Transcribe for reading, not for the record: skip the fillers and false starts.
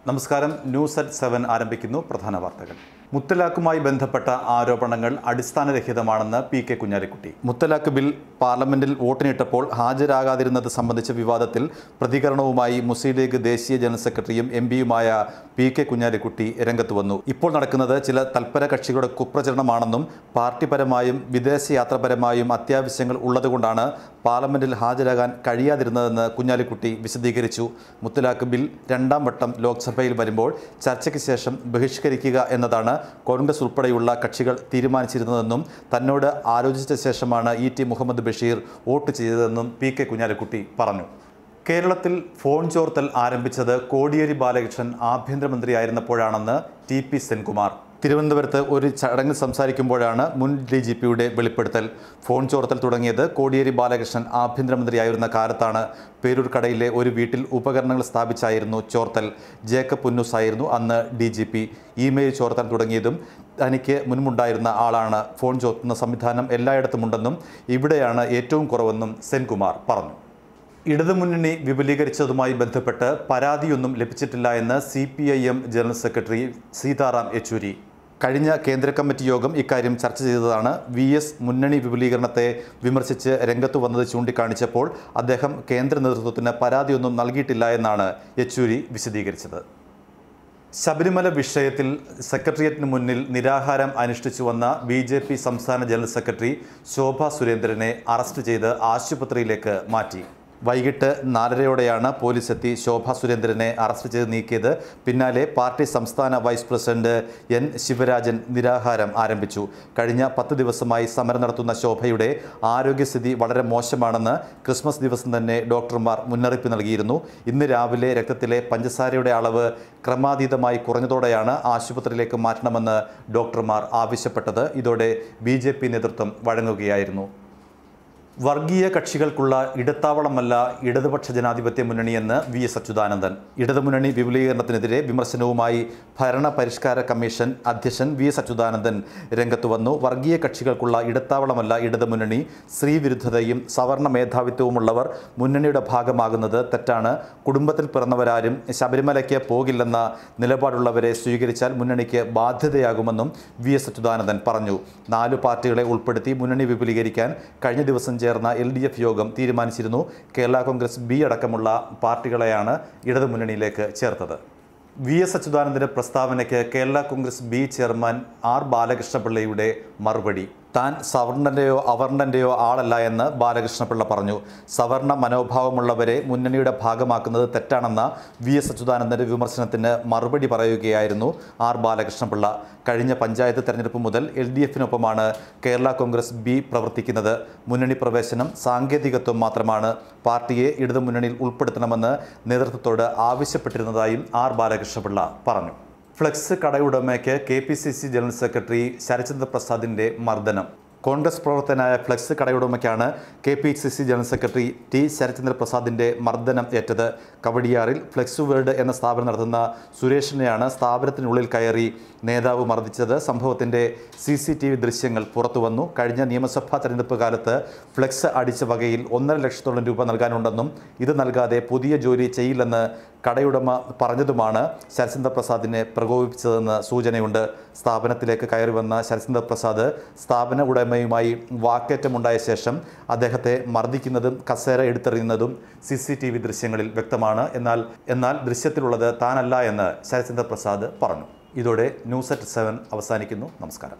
നമസ്കാരം. News at 7 ആരംഭിക്കുന്നു. പ്രധാന വാർത്തകൾ. മുത്തലാഖുമായി ബന്ധപ്പെട്ട ആരോപണങ്ങൾ അടിസ്ഥാനരഹിതമാണെന്ന് പി.കെ. കുഞ്ഞാലിക്കുട്ടി. മുത്തലാഖ് ബിൽ പാർലമെന്റിൽ വോട്ടിനിട്ടപ്പോൾ ഹാജരാകാതിരുന്നത് സംബന്ധിച്ച വിവാദത്തിൽ പ്രതികരണവുമായി മുസ്ലിം ലീഗ് ദേശീയ ജനറൽ സെക്രട്ടറിയും എം.പിയുമായ പി.കെ. കുഞ്ഞാലിക്കുട്ടി രംഗത്ത് വന്നു. ഇപ്പോൾ നടക്കുന്നത് ചില തൽപര കക്ഷികളുടെ കുപ്രചരണമാണെന്നും പാർട്ടിപരമായും വിദേശയാത്രപരമായും അത്യാവശ്യങ്ങൾ ഉള്ളതുകൊണ്ടാണ് പാർലമെന്റിൽ ഹാജരാകാൻ കഴിയാതിരുന്നതെന്ന് കുഞ്ഞാലിക്കുട്ടി വിശദീകരിച്ചു. മുത്തലാഖ് ബിൽ രണ്ടാം വട്ടം ലോക്സഭയിൽ വരുമ്പോൾ ചർച്ചയ്ക്ക് ശേഷം ബഹിഷ്കരിക്കുക എന്നതാണ് കോൺഗ്രസ് ഉൾപ്പെടെയുള്ള കക്ഷികൾ തീരുമാനിച്ചിരുന്നതെന്നും തന്നോട് ആലോചിച്ച ശേഷമാണ് ഇ.ടി. മുഹമ്മദ് ബഷീർ വോട്ട് ചെയ്തതെന്നും പി.കെ. കുഞ്ഞാലിക്കുട്ടി പറഞ്ഞു. കേരളത്തിൽ ഫോൺ ചോർത്തൽ ആരംഭിച്ചത് കോടിയേരി ബാലകൃഷ്ണൻ ആഭ്യന്തരമന്ത്രിയായിരുന്നപ്പോഴാണെന്ന് ടി.പി. സെൻകുമാർ. തിരുവനന്തപുരത്ത് ഒരു ചടങ്ങിൽ സംസാരിക്കുമ്പോഴാണ് മുൻ ഡി.ജി.പിയുടെ വെളിപ്പെടുത്തൽ. ഫോൺ ചോർത്തൽ തുടങ്ങിയത് കോടിയേരി ബാലകൃഷ്ണൻ ആഭ്യന്തരമന്ത്രിയായിരുന്ന കാലത്താണ്. പേരൂർക്കടയിലെ ഒരു വീട്ടിൽ ഉപകരണങ്ങൾ സ്ഥാപിച്ചായിരുന്നു ചോർത്തൽ. ജേക്കബ് പുന്നൂസ് ആയിരുന്നു അന്ന് ഡി.ജി.പി. ഇമെയിൽ ചോർത്താൻ തുടങ്ങിയതും തനിക്ക് മുൻപുണ്ടായിരുന്ന ആളാണ്. ഫോൺ ചോർത്തുന്ന സംവിധാനം എല്ലായിടത്തുമുണ്ടെന്നും ഇവിടെയാണ് ഏറ്റവും കുറവെന്നും സെൻകുമാർ പറഞ്ഞു. ഇടതുമുന്നണി വിപുലീകരിച്ചതുമായി ബന്ധപ്പെട്ട് പരാതിയൊന്നും ലഭിച്ചിട്ടില്ല എന്ന് CPIM general secretary Sitaram Yechury. കഴിഞ്ഞ കേന്ദ്ര കമ്മിറ്റി യോഗം ഇക്കാര്യം ചർച്ച ചെയ്തതാണ്. VS മുന്നണി വിപുലീകരണത്തെ വിമർശിച്ച് രംഗത്തു വന്നത് ചൂണ്ടിക്കാണിച്ചപ്പോൾ അദ്ദേഹം കേന്ദ്ര നേതൃത്വത്തിന് പരാതിയൊന്നും നൽകിയിട്ടില്ല എന്നാണ് യെച്ചൂരി വിശദീകരിച്ചത്. ശബരിമല വിഷയത്തിൽ സെക്രട്ടേറിയറ്റിന് മുന്നിൽ നിരാഹാരം അനുഷ്ഠിച്ചു വന്ന BJP സംസ്ഥാന ജനറൽ സെക്രട്ടറി ശോഭാ സുരേന്ദ്രനെ അറസ്റ്റ് ചെയ്ത് ആശുപത്രിയിലേക്ക് മാറ്റി. വൈകിട്ട് 4:30യോടെയാണ് പോലീസ് എത്തി ശോഭാ സുരേന്ദ്രനെ അറസ്റ്റ് ചെയ്ത് നീക്കിയത്. പിന്നാലെ പാർട്ടി സംസ്ഥാന വൈസ് പ്രസിഡന്റ് N. ശിവരാജൻ നിരാഹാരം ആരംഭിച്ചു. കഴിഞ്ഞ 10 ദിവസമായി സമരം നടത്തുന്ന ശോഭയുടെ ആരോഗ്യസ്ഥിതി വളരെ മോശമാണെന്ന് ക്രിസ്മസ് ദിവസം തന്നെ ഡോക്ടർമാർ മുന്നറിയിപ്പ് നൽകിയിരുന്നു. ഇന്ന് രാവിലെ രക്തത്തിലെ പഞ്ചസാരയുടെ അളവ് ക്രമാതീതമായി കുറഞ്ഞതോടെയാണ് ആശുപത്രിയിലേക്ക് മാറ്റണമെന്ന് ഡോക്ടർമാർ ആവശ്യപ്പെട്ടത്. ഇതോടെ BJP നേതൃത്വം വഴങ്ങുകയായിരുന്നു. വർഗീയ കക്ഷികൾക്കുള്ള ഇടത്താവളമല്ല ഇടതുപക്ഷ ജനാധിപത്യ മുന്നണിയെന്ന് VS അച്യുതാനന്ദൻ. ഇടതുമുന്നണി വിപുലീകരണത്തിനെതിരെ വിമർശനവുമായി ഭരണ പരിഷ്കാര കമ്മീഷൻ അധ്യക്ഷൻ VS അച്യുതാനന്ദൻ രംഗത്തു വന്നു. വർഗീയ കക്ഷികൾക്കുള്ള ഇടത്താവളമല്ല ഇടതുമുന്നണി. സ്ത്രീവിരുദ്ധതയും സവർണ മേധാവിത്വവുമുള്ളവർ മുന്നണിയുടെ ഭാഗമാകുന്നത് തെറ്റാണ്. കുടുംബത്തിൽ പിറന്നവരാരും ശബരിമലയ്ക്ക് പോകില്ലെന്ന നിലപാടുള്ളവരെ സ്വീകരിച്ചാൽ മുന്നണിക്ക് ബാധ്യതയാകുമെന്നും VS അച്യുതാനന്ദൻ പറഞ്ഞു. 4 പാർട്ടികളെ ഉൾപ്പെടുത്തി മുന്നണി വിപുലീകരിക്കാൻ കഴിഞ്ഞ ദിവസം ചേർന്ന LDF യോഗം തീരുമാനിച്ചിരുന്നു. കേരള കോൺഗ്രസ് B അടക്കമുള്ള പാർട്ടികളെയാണ് ഇടതുമുന്നണിയിലേക്ക് ചേർത്തത്. VS അച്യുതാനന്ദന്റെ പ്രസ്താവനയ്ക്ക് Kerala Congress B chairman R. ബാലകൃഷ്ണപിള്ളയുടെ മറുപടി. താൻ സവർണന്റെയോ അവർണന്റെയോ ആളല്ല എന്ന് ബാലകൃഷ്ണപിള്ള പറഞ്ഞു. സവർണ മനോഭാവമുള്ളവരെ മുന്നണിയുടെ ഭാഗമാക്കുന്നത് തെറ്റാണെന്ന VS അച്യുതാനന്ദന്റെ വിമർശനത്തിന് മറുപടി പറയുകയായിരുന്നു R. ബാലകൃഷ്ണപിള്ള. കഴിഞ്ഞ പഞ്ചായത്ത് തെരഞ്ഞെടുപ്പ് മുതൽ LDFനൊപ്പമാണ് കേരള കോൺഗ്രസ് B പ്രവർത്തിക്കുന്നത്. മുന്നണി പ്രവേശനം സാങ്കേതികത്വം മാത്രമാണ്. പാർട്ടിയെ ഇടതുമുന്നണിയിൽ ഉൾപ്പെടുത്തണമെന്ന് നേതൃത്വത്തോട് ആവശ്യപ്പെട്ടിരുന്നതായും R. ബാലകൃഷ്ണപിള്ള പറഞ്ഞു. ഫ്ലെക്സ് കടയുടമയ്ക്ക് KPCC ജനറൽ സെക്രട്ടറി ശരത്ചന്ദ്ര പ്രസാദിന്റെ മർദ്ദനം. കോൺഗ്രസ് പ്രവർത്തകനായ ഫ്ലെക്സ് കടയുടമയ്ക്കാണ് KPCC general secretary T. Sarathchandra പ്രസാദിന്റെ മർദ്ദനം ഏറ്റത്. കവടിയാറിൽ ഫ്ലെക്സ് വേൾഡ് എന്ന സ്ഥാപനം നടത്തുന്ന സുരേഷിനെയാണ് സ്ഥാപനത്തിനുള്ളിൽ കയറി നേതാവ് മർദ്ദിച്ചത്. സംഭവത്തിന്റെ CCTV ദൃശ്യങ്ങൾ പുറത്തുവന്നു. കഴിഞ്ഞ നിയമസഭാ തെരഞ്ഞെടുപ്പ് കാലത്ത് ഫ്ലെക്സ് അടിച്ച വകയിൽ 1.5 ലക്ഷത്തോളം രൂപ നൽകാനുണ്ടെന്നും ഇത് നൽകാതെ പുതിയ ജോലി ചെയ്യില്ലെന്ന് കടയുടമ പറഞ്ഞതുമാണ് ശരത്ചന്ദ്ര പ്രസാദിനെ പ്രകോപിപ്പിച്ചതെന്ന് സൂചനയുണ്ട്. സ്ഥാപനത്തിലേക്ക് കയറി വന്ന ശരത്ചന്ദ്ര പ്രസാദ് സ്ഥാപന ഉടമയുമായി വാക്കേറ്റമുണ്ടായ ശേഷം അദ്ദേഹത്തെ മർദ്ദിക്കുന്നതും കസേര എടുത്തെറിയുന്നതും CCTV ദൃശ്യങ്ങളിൽ വ്യക്തമാണ്. എന്നാൽ ദൃശ്യത്തിലുള്ളത് താനല്ല എന്ന് ശരത്ചന്ദ്ര പ്രസാദ് പറഞ്ഞു. ഇതോടെ ന്യൂസ് അറ്റ് 7 അവസാനിക്കുന്നു. നമസ്കാരം.